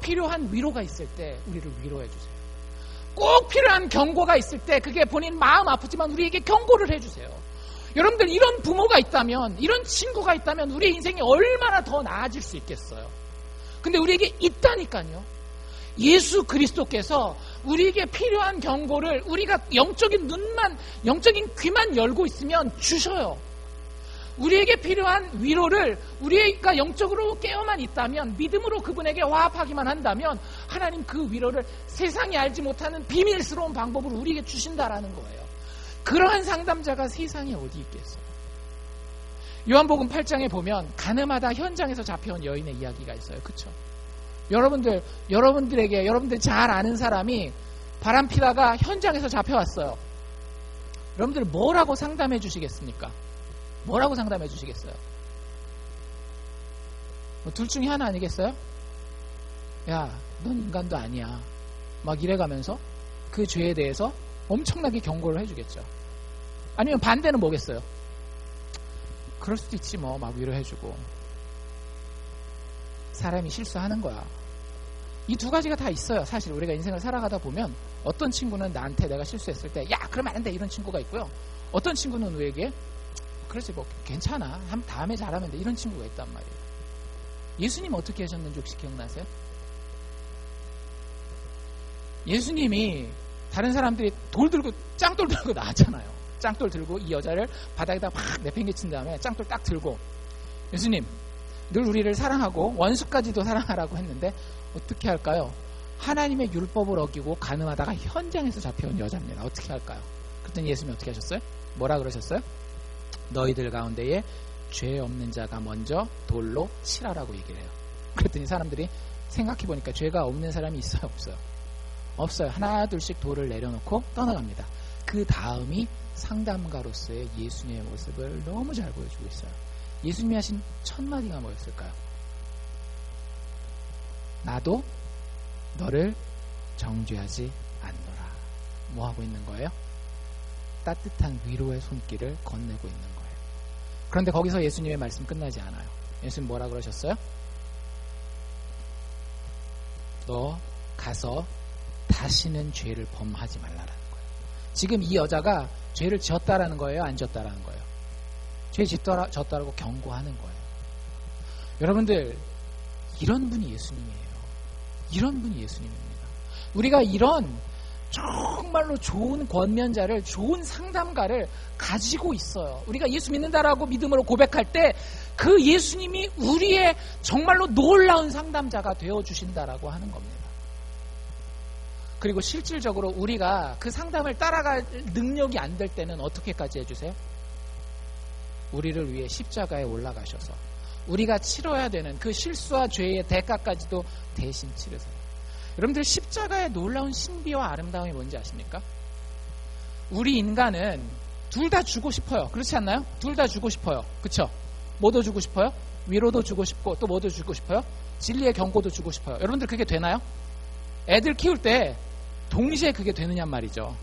필요한 위로가 있을 때 우리를 위로해 주세요. 꼭 필요한 경고가 있을 때 그게 본인 마음 아프지만 우리에게 경고를 해주세요. 여러분들 이런 부모가 있다면, 이런 친구가 있다면 우리의 인생이 얼마나 더 나아질 수 있겠어요. 근데 우리에게 있다니까요. 예수 그리스도께서 우리에게 필요한 경고를 우리가 영적인 귀만 열고 있으면 주셔요. 우리에게 필요한 위로를 우리가 영적으로 깨어만 있다면, 믿음으로 그분에게 화합하기만 한다면 하나님 그 위로를 세상이 알지 못하는 비밀스러운 방법으로 우리에게 주신다라는 거예요. 그러한 상담자가 세상에 어디 있겠어요? 요한복음 8장에 보면 가늠하다 현장에서 잡혀온 여인의 이야기가 있어요. 그렇죠? 여러분들이 잘 아는 사람이 바람피다가 현장에서 잡혀왔어요. 여러분들 뭐라고 상담해 주시겠습니까? 뭐라고 상담해 주시겠어요? 둘 중에 하나 아니겠어요? 야, 넌 인간도 아니야. 막 이래가면서 그 죄에 대해서 엄청나게 경고를 해주겠죠. 아니면 반대는 뭐겠어요? 그럴 수도 있지 뭐, 막 위로해주고. 사람이 실수하는 거야. 이 두 가지가 다 있어요. 사실 우리가 인생을 살아가다 보면 어떤 친구는 나한테 내가 실수했을 때 야, 그러면 안 돼, 이런 친구가 있고요. 어떤 친구는 우리에게 그렇지 뭐 괜찮아, 다음에 잘하면 돼, 이런 친구가 있단 말이에요. 예수님 어떻게 하셨는지 혹시 기억나세요? 예수님이 다른 사람들이 짱돌 들고 나왔잖아요. 짱돌 들고 이 여자를 바닥에다 팍 내팽개친 다음에 짱돌 딱 들고, 예수님 늘 우리를 사랑하고 원수까지도 사랑하라고 했는데 어떻게 할까요? 하나님의 율법을 어기고 가늠하다가 현장에서 잡혀온 여자입니다. 어떻게 할까요? 그랬더니 예수님이 어떻게 하셨어요? 뭐라 그러셨어요? 너희들 가운데에 죄 없는 자가 먼저 돌로 치라라고 얘기를 해요. 그랬더니 사람들이 생각해보니까 죄가 없는 사람이 있어요? 없어요? 없어요. 하나 둘씩 돌을 내려놓고 떠나갑니다. 그 다음이 상담가로서의 예수님의 모습을 너무 잘 보여주고 있어요. 예수님이 하신 첫 마디가 뭐였을까요? 나도 너를 정죄하지 않노라. 뭐 하고 있는 거예요? 따뜻한 위로의 손길을 건네고 있는 거예요. 그런데 거기서 예수님의 말씀 끝나지 않아요. 예수님 뭐라 그러셨어요? 너 가서 다시는 죄를 범하지 말라라는 거예요. 지금 이 여자가 죄를 지었다라는 거예요? 안 지었다라는 거예요? 죄 지었다라고 경고하는 거예요. 여러분들, 이런 분이 예수님이에요. 이런 분이 예수님입니다. 우리가 이런 정말로 좋은 권면자를, 좋은 상담가를 가지고 있어요. 우리가 예수 믿는다라고 믿음으로 고백할 때 그 예수님이 우리의 정말로 놀라운 상담자가 되어주신다라고 하는 겁니다. 그리고 실질적으로 우리가 그 상담을 따라갈 능력이 안 될 때는 어떻게까지 해주세요? 우리를 위해 십자가에 올라가셔서 우리가 치러야 되는 그 실수와 죄의 대가까지도 대신 치르세요. 여러분들, 십자가의 놀라운 신비와 아름다움이 뭔지 아십니까? 우리 인간은 둘 다 주고 싶어요. 그렇지 않나요? 둘 다 주고 싶어요. 그쵸? 뭐도 주고 싶어요? 위로도 주고 싶고 또 뭐도 주고 싶어요? 진리의 경고도 주고 싶어요. 여러분들 그게 되나요? 애들 키울 때 동시에 그게 되느냐 말이죠.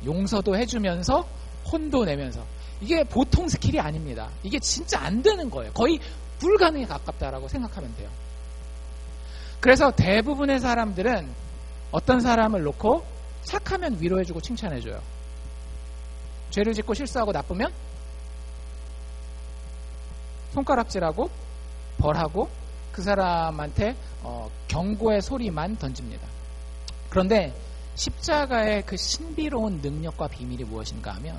용서도 해주면서 혼도 내면서. 이게 보통 스킬이 아닙니다. 이게 진짜 안 되는 거예요. 거의 불가능에 가깝다라고 생각하면 돼요. 그래서 대부분의 사람들은 어떤 사람을 놓고 착하면 위로해주고 칭찬해줘요. 죄를 짓고 실수하고 나쁘면 손가락질하고 벌하고 그 사람한테 경고의 소리만 던집니다. 그런데 십자가의 그 신비로운 능력과 비밀이 무엇인가 하면,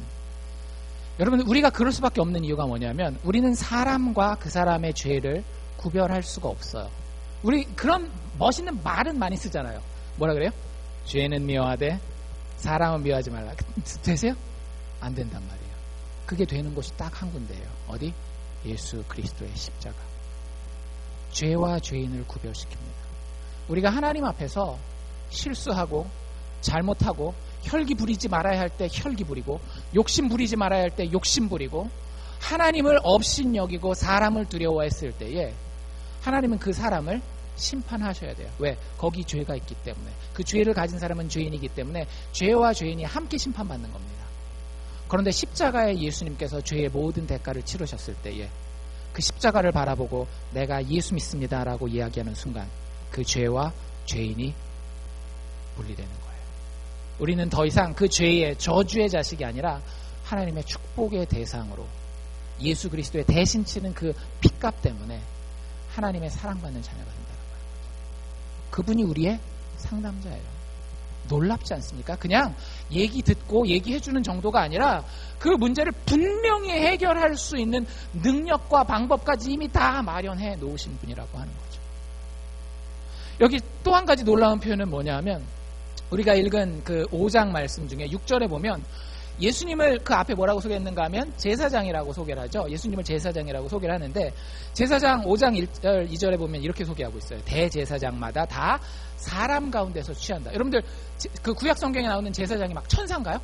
여러분, 우리가 그럴 수밖에 없는 이유가 뭐냐면 우리는 사람과 그 사람의 죄를 구별할 수가 없어요. 우리 그런 멋있는 말은 많이 쓰잖아요. 뭐라 그래요? 죄는 미워하되 사람은 미워하지 말라. 되세요? 안 된단 말이에요. 그게 되는 곳이 딱 한 군데예요. 어디? 예수 그리스도의 십자가. 죄와 죄인을 구별시킵니다. 우리가 하나님 앞에서 실수하고 잘못하고 혈기 부리지 말아야 할 때 혈기 부리고 욕심 부리지 말아야 할 때 욕심 부리고 하나님을 업신여기고 사람을 두려워했을 때에 하나님은 그 사람을 심판하셔야 돼요. 왜? 거기 죄가 있기 때문에. 그 죄를 가진 사람은 죄인이기 때문에 죄와 죄인이 함께 심판받는 겁니다. 그런데 십자가에 예수님께서 죄의 모든 대가를 치르셨을 때에 그 십자가를 바라보고 내가 예수 믿습니다 라고 이야기하는 순간 그 죄와 죄인이 분리되는 거예요. 우리는 더 이상 그 죄의 저주의 자식이 아니라 하나님의 축복의 대상으로 예수 그리스도의 대신 치는 그 핏값 때문에 하나님의 사랑받는 자녀가 된다는 거예요. 그분이 우리의 상담자예요. 놀랍지 않습니까? 그냥 얘기 듣고 얘기해주는 정도가 아니라 그 문제를 분명히 해결할 수 있는 능력과 방법까지 이미 다 마련해 놓으신 분이라고 하는 거죠. 여기 또 한 가지 놀라운 표현은 뭐냐 하면 우리가 읽은 그 5장 말씀 중에 6절에 보면 예수님을 그 앞에 뭐라고 소개했는가 하면 제사장이라고 소개를 하죠. 예수님을 제사장이라고 소개를 하는데 제사장 5장 1절 2절에 보면 이렇게 소개하고 있어요. 대제사장마다 다 사람 가운데서 취한다. 여러분들 그 구약 성경에 나오는 제사장이 막 천사인가요?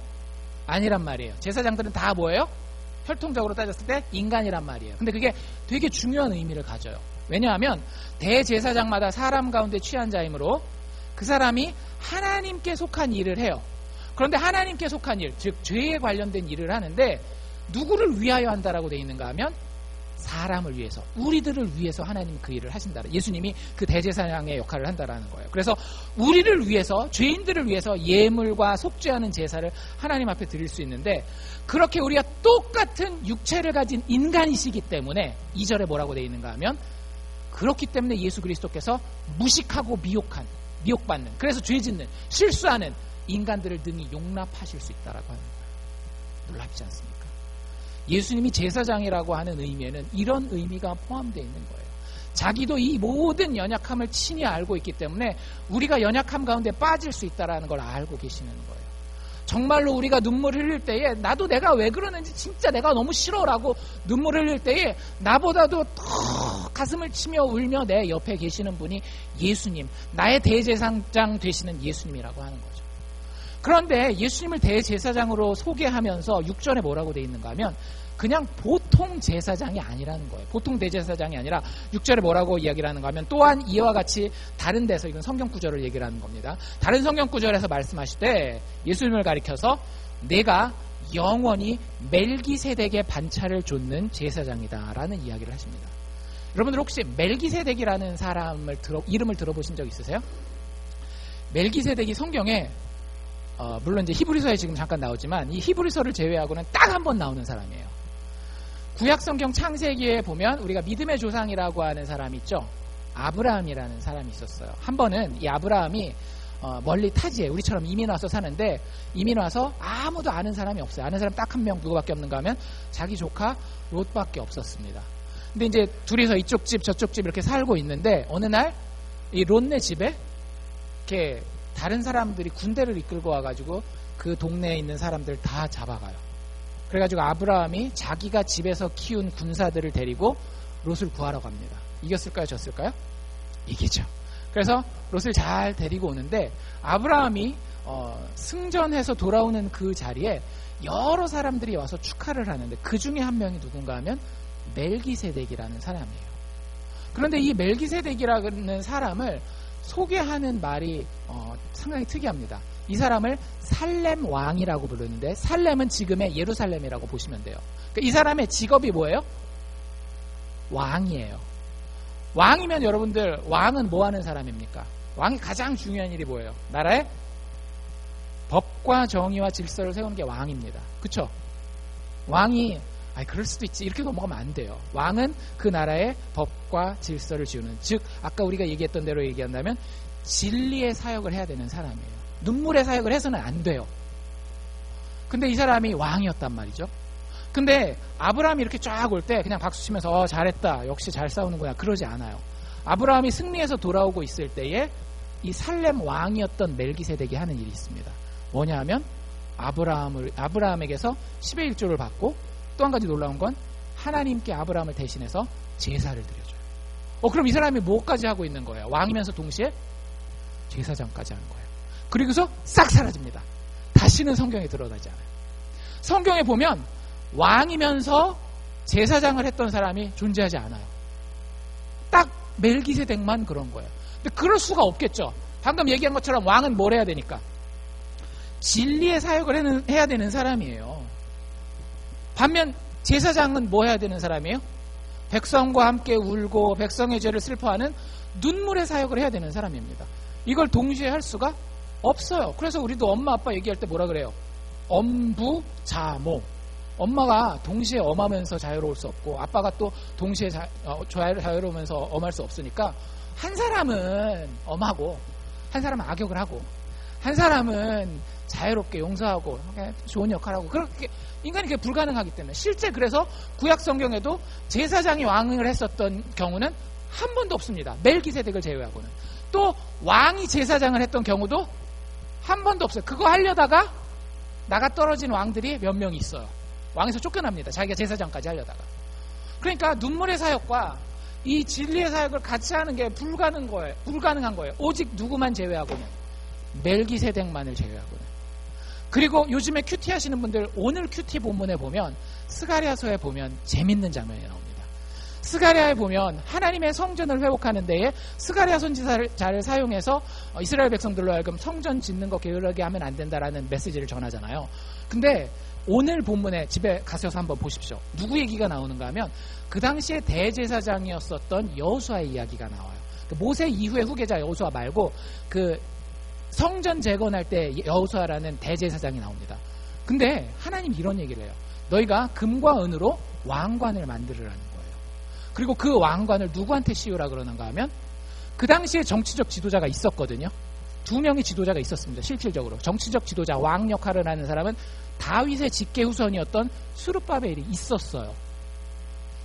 아니란 말이에요. 제사장들은 다 뭐예요? 혈통적으로 따졌을 때 인간이란 말이에요. 근데 그게 되게 중요한 의미를 가져요. 왜냐하면 대제사장마다 사람 가운데 취한 자이므로 그 사람이 하나님께 속한 일을 해요. 그런데 하나님께 속한 일, 즉 죄에 관련된 일을 하는데 누구를 위하여 한다라고 되어 있는가 하면 사람을 위해서, 우리들을 위해서 하나님이 그 일을 하신다. 예수님이 그 대제사장의 역할을 한다라는 거예요. 그래서 우리를 위해서, 죄인들을 위해서 예물과 속죄하는 제사를 하나님 앞에 드릴 수 있는데 그렇게 우리가 똑같은 육체를 가진 인간이시기 때문에 2절에 뭐라고 되어 있는가 하면 그렇기 때문에 예수 그리스도께서 무식하고 미혹받는, 그래서 죄짓는, 실수하는 인간들을 능히 용납하실 수 있다라고 하는 거예요. 놀랍지 않습니까? 예수님이 제사장이라고 하는 의미에는 이런 의미가 포함되어 있는 거예요. 자기도 이 모든 연약함을 친히 알고 있기 때문에 우리가 연약함 가운데 빠질 수 있다는 걸 알고 계시는 거예요. 정말로 우리가 눈물 흘릴 때에 나도 내가 왜 그러는지 진짜 내가 너무 싫어라고 눈물 흘릴 때에 나보다도 더 가슴을 치며 울며 내 옆에 계시는 분이 예수님, 나의 대제사장 되시는 예수님이라고 하는 거죠. 그런데 예수님을 대제사장으로 소개하면서 6절에 뭐라고 되어 있는가 하면 그냥 보통 제사장이 아니라는 거예요. 보통 대제사장이 아니라 6절에 뭐라고 이야기를 하는가 하면 또한 이와 같이 다른 데서, 이건 성경 구절을 얘기를 하는 겁니다. 다른 성경 구절에서 말씀하실 때 예수님을 가리켜서 내가 영원히 멜기세덱의 반차를 좇는 제사장이다 라는 이야기를 하십니다. 여러분들 혹시 멜기세덱이라는 사람을 이름을 들어보신 적 있으세요? 멜기세덱이 성경에 물론 이제 히브리서에 지금 잠깐 나오지만 이 히브리서를 제외하고는 딱 한 번 나오는 사람이에요. 구약성경 창세기에 보면 우리가 믿음의 조상이라고 하는 사람이 있죠. 아브라함이라는 사람이 있었어요. 한 번은 이 아브라함이 멀리 타지에 우리처럼 이민 와서 사는데 이민 와서 아무도 아는 사람이 없어요. 아는 사람 딱 한 명 누구밖에 없는가 하면 자기 조카 롯밖에 없었습니다. 근데 이제 둘이서 이쪽 집 저쪽 집 이렇게 살고 있는데 어느 날 이 롯네 집에 이렇게 다른 사람들이 군대를 이끌고 와가지고 그 동네에 있는 사람들 다 잡아가요. 그래가지고 아브라함이 자기가 집에서 키운 군사들을 데리고 롯을 구하러 갑니다. 이겼을까요? 졌을까요? 이기죠. 그래서 롯을 잘 데리고 오는데 아브라함이 승전해서 돌아오는 그 자리에 여러 사람들이 와서 축하를 하는데 그 중에 한 명이 누군가 하면 멜기세덱이라는 사람이에요. 그런데 이 멜기세덱이라는 사람을 소개하는 말이 상당히 특이합니다. 이 사람을 살렘 왕이라고 부르는데 살렘은 지금의 예루살렘이라고 보시면 돼요. 그러니까 이 사람의 직업이 뭐예요? 왕이에요. 왕이면 여러분들 왕은 뭐 하는 사람입니까? 왕이 가장 중요한 일이 뭐예요? 나라의 법과 정의와 질서를 세우는 게 왕입니다. 그쵸? 왕이 그럴 수도 있지 이렇게 넘어가면 안 돼요. 왕은 그 나라의 법과 질서를 지우는, 즉 아까 우리가 얘기했던 대로 얘기한다면 진리의 사역을 해야 되는 사람이에요. 눈물의 사역을 해서는 안 돼요. 근데 이 사람이 왕이었단 말이죠. 근데 아브라함이 이렇게 쫙 올 때 그냥 박수 치면서 잘했다, 역시 잘 싸우는구나, 그러지 않아요. 아브라함이 승리해서 돌아오고 있을 때에 이 살렘 왕이었던 멜기세덱이 하는 일이 있습니다. 뭐냐 하면 아브라함에게서 10의 1조를 받고 또 한 가지 놀라운 건 하나님께 아브라함을 대신해서 제사를 드려줘요. 그럼 이 사람이 뭐까지 하고 있는 거예요? 왕이면서 동시에 제사장까지 하는 거예요. 그리고서 싹 사라집니다. 다시는 성경에 드러나지 않아요. 성경에 보면 왕이면서 제사장을 했던 사람이 존재하지 않아요. 딱 멜기세덱만 그런 거예요. 근데 그럴 수가 없겠죠. 방금 얘기한 것처럼 왕은 뭘 해야 되니까? 진리의 사역을 해야 되는 사람이에요. 반면 제사장은 뭐 해야 되는 사람이에요? 백성과 함께 울고 백성의 죄를 슬퍼하는 눈물의 사역을 해야 되는 사람입니다. 이걸 동시에 할 수가 없어요. 그래서 우리도 엄마 아빠 얘기할 때 뭐라 그래요? 엄부자모. 엄마가 동시에 엄하면서 자유로울 수 없고 아빠가 또 동시에 자유로우면서 엄할 수 없으니까 한 사람은 엄하고 한 사람은 악역을 하고 한 사람은 자유롭게 용서하고 좋은 역할을 하고, 그렇게 인간이 그게 불가능하기 때문에 실제 그래서 구약 성경에도 제사장이 왕을 했었던 경우는 한 번도 없습니다. 멜기세덱을 제외하고는. 또 왕이 제사장을 했던 경우도 한 번도 없어요. 그거 하려다가 나가 떨어진 왕들이 몇 명 있어요. 왕에서 쫓겨납니다. 자기가 제사장까지 하려다가. 그러니까 눈물의 사역과 이 진리의 사역을 같이 하는 게 불가능한 거예요. 오직 누구만 제외하고는, 멜기세덱만을 제외하고는. 그리고 요즘에 큐티 하시는 분들, 오늘 큐티 본문에 보면 스가랴서에 보면 재밌는 장면이 나옵니다. 스가랴에 보면 하나님의 성전을 회복하는 데에 스가랴 선지자를 사용해서 이스라엘 백성들로 하여금 성전 짓는 거 게으르게 하면 안 된다라는 메시지를 전하잖아요. 근데 오늘 본문에 집에 가셔서 한번 보십시오. 누구 얘기가 나오는가 하면 그 당시에 대제사장이었었던 여호수아의 이야기가 나와요. 모세 이후의 후계자 여호수아 말고 그 성전 재건할 때 여호수아라는 대제사장이 나옵니다. 근데 하나님 이런 얘기를 해요. 너희가 금과 은으로 왕관을 만들으라는 거예요. 그리고 그 왕관을 누구한테 씌우라 그러는가 하면 그 당시에 정치적 지도자가 있었거든요. 2명의 지도자가 있었습니다. 실질적으로 정치적 지도자, 왕 역할을 하는 사람은 다윗의 직계 후손이었던 스룹바벨이 있었어요.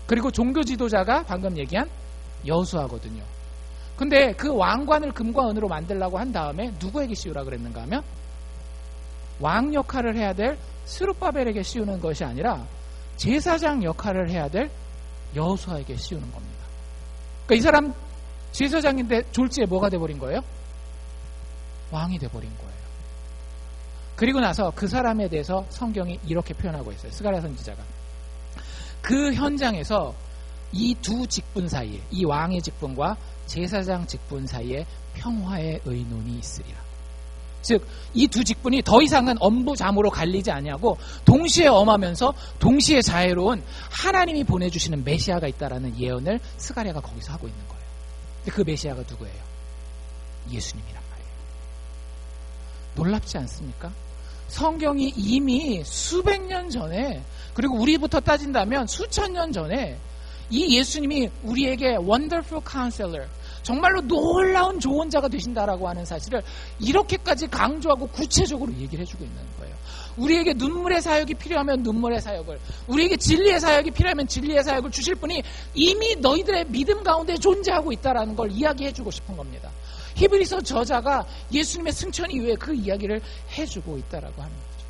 그리고 종교 지도자가 방금 얘기한 여호수아거든요. 근데 그 왕관을 금과 은으로 만들라고 한 다음에 누구에게 씌우라 그랬는가 하면 왕 역할을 해야 될 스룹바벨에게 씌우는 것이 아니라 제사장 역할을 해야 될 여호수아에게 씌우는 겁니다. 그러니까 이 사람 제사장인데 졸지에 뭐가 돼버린 거예요? 왕이 돼버린 거예요. 그리고 나서 그 사람에 대해서 성경이 이렇게 표현하고 있어요. 스가랴 선지자가. 그 현장에서 이 두 직분 사이에, 이 왕의 직분과 제사장 직분 사이에 평화의 의논이 있으리라. 즉 이 두 직분이 더 이상은 엄부자모로 갈리지 아니하고 동시에 엄하면서 동시에 자애로운 하나님이 보내주시는 메시아가 있다라는 예언을 스가랴가 거기서 하고 있는 거예요. 근데 그 메시아가 누구예요? 예수님이란 말이에요. 놀랍지 않습니까? 성경이 이미 수백 년 전에, 그리고 우리부터 따진다면 수천 년 전에 이 예수님이 우리에게 Wonderful Counselor, 정말로 놀라운 조언자가 되신다라고 하는 사실을 이렇게까지 강조하고 구체적으로 얘기를 해주고 있는 거예요. 우리에게 눈물의 사역이 필요하면 눈물의 사역을, 우리에게 진리의 사역이 필요하면 진리의 사역을 주실 분이 이미 너희들의 믿음 가운데 존재하고 있다라는 걸 이야기해주고 싶은 겁니다. 히브리서 저자가 예수님의 승천 이후에 그 이야기를 해주고 있다라고 하는 거죠.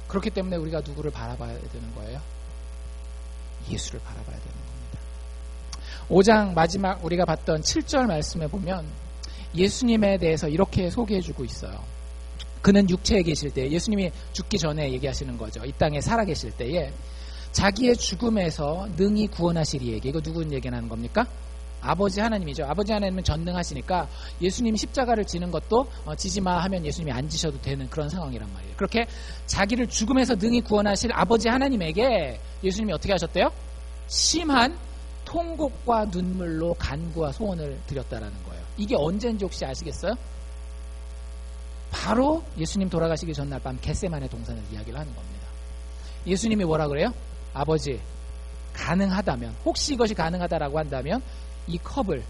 그렇기 때문에 우리가 누구를 바라봐야 되는 거예요? 예수를 바라봐야 되는 겁니다. 5장 마지막 우리가 봤던 7절 말씀에 보면 예수님에 대해서 이렇게 소개해주고 있어요. 그는 육체에 계실 때, 예수님이 죽기 전에 얘기하시는 거죠. 이 땅에 살아계실 때에 자기의 죽음에서 능히 구원하실 이에게, 이거 누구 얘기하는 겁니까? 아버지 하나님이죠. 아버지 하나님은 전능하시니까 예수님이 십자가를 지는 것도 지지마 하면 예수님이 안 지셔도 되는 그런 상황이란 말이에요. 그렇게 자기를 죽음에서 능히 구원하실 아버지 하나님에게 예수님이 어떻게 하셨대요? 심한 통곡과 눈물로 간구와 소원을 드렸다라는 거예요. 이게 언제인지 혹시 아시겠어요? 바로 예수님 돌아가시기 전날 밤 겟세마네 동산에서 이야기를 하는 겁니다. 예수님이 뭐라 그래요? 아버지, 가능하다면, 혹시 이것이 가능하다라고 한다면 이 컵을,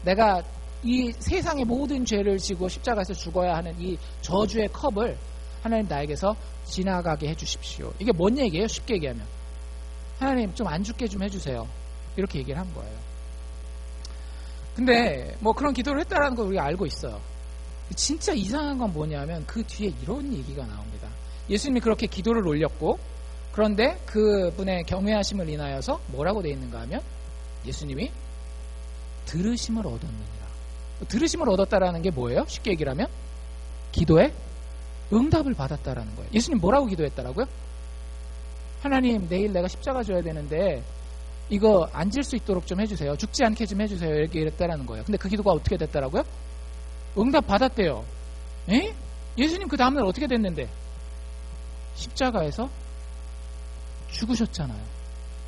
내가 이 세상의 모든 죄를 지고 십자가에서 죽어야 하는 이 저주의 컵을 하나님 나에게서 지나가게 해주십시오. 이게 뭔 얘기예요? 쉽게 얘기하면 하나님 좀 안 죽게 좀 해주세요. 이렇게 얘기를 한 거예요. 근데 뭐 그런 기도를 했다라는 걸 우리가 알고 있어요. 진짜 이상한 건 뭐냐면 그 뒤에 이런 얘기가 나옵니다. 예수님이 그렇게 기도를 올렸고, 그런데 그분의 경외하심을 인하여서 뭐라고 되어 있는가 하면 예수님이 들으심을 얻었느니라. 들으심을 얻었다라는 게 뭐예요? 쉽게 얘기를 하면 기도에 응답을 받았다라는 거예요. 예수님 뭐라고 기도했다라고요? 하나님, 내일 내가 십자가 져야 되는데 이거 앉을 수 있도록 좀 해주세요. 죽지 않게 좀 해주세요. 이렇게 이랬다라는 거예요. 근데 그 기도가 어떻게 됐다라고요? 응답 받았대요. 에? 예수님 그 다음날 어떻게 됐는데? 십자가에서 죽으셨잖아요.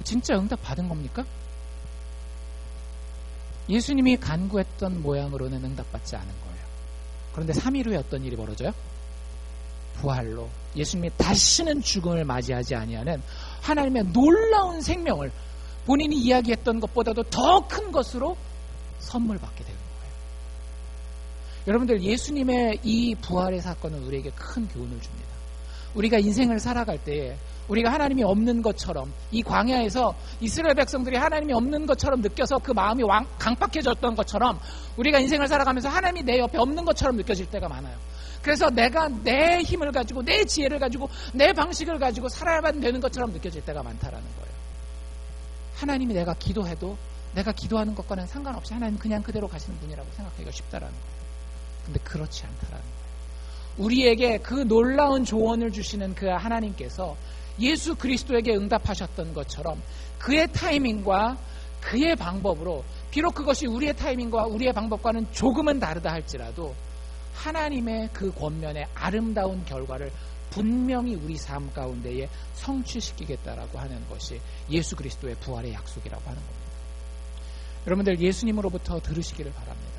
진짜 응답 받은 겁니까? 예수님이 간구했던 모양으로는 응답받지 않은 거예요. 그런데 3일 후에 어떤 일이 벌어져요? 부활로 예수님이 다시는 죽음을 맞이하지 아니하는 하나님의 놀라운 생명을 본인이 이야기했던 것보다도 더 큰 것으로 선물 받게 되는 거예요. 여러분들, 예수님의 이 부활의 사건은 우리에게 큰 교훈을 줍니다. 우리가 인생을 살아갈 때에 우리가 하나님이 없는 것처럼, 이 광야에서 이스라엘 백성들이 하나님이 없는 것처럼 느껴서 그 마음이 강박해졌던 것처럼 우리가 인생을 살아가면서 하나님이 내 옆에 없는 것처럼 느껴질 때가 많아요. 그래서 내가 내 힘을 가지고, 내 지혜를 가지고, 내 방식을 가지고 살아야만 되는 것처럼 느껴질 때가 많다라는 거예요. 하나님이 내가 기도해도 내가 기도하는 것과는 상관없이 하나님 그냥 그대로 가시는 분이라고 생각하기가 쉽다라는 거예요. 근데 그렇지 않다라는 거예요. 우리에게 그 놀라운 조언을 주시는 그 하나님께서 예수 그리스도에게 응답하셨던 것처럼 그의 타이밍과 그의 방법으로, 비록 그것이 우리의 타이밍과 우리의 방법과는 조금은 다르다 할지라도 하나님의 그 권면의 아름다운 결과를 분명히 우리 삶 가운데에 성취시키겠다라고 하는 것이 예수 그리스도의 부활의 약속이라고 하는 겁니다. 여러분들, 예수님으로부터 들으시기를 바랍니다.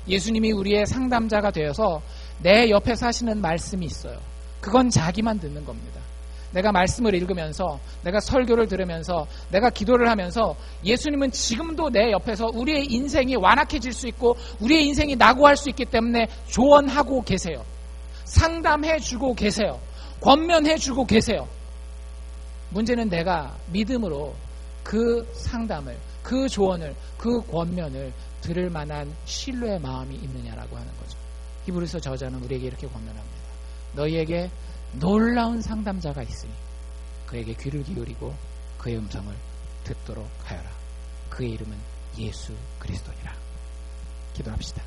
예수님이 우리의 상담자가 되어서 내 옆에 사시는 말씀이 있어요. 그건 자기만 듣는 겁니다. 내가 말씀을 읽으면서, 내가 설교를 들으면서, 내가 기도를 하면서 예수님은 지금도 내 옆에서 우리의 인생이 완악해질 수 있고 우리의 인생이 낙오할 수 있기 때문에 조언하고 계세요. 상담해주고 계세요. 권면해주고 계세요. 문제는 내가 믿음으로 그 상담을, 그 조언을, 그 권면을 들을 만한 신뢰의 마음이 있느냐라고 하는 거죠. 히브리서 저자는 우리에게 이렇게 권면합니다. 너희에게 놀라운 상담자가 있으니 그에게 귀를 기울이고 그의 음성을 듣도록 하여라. 그의 이름은 예수 그리스도니라. 기도합시다.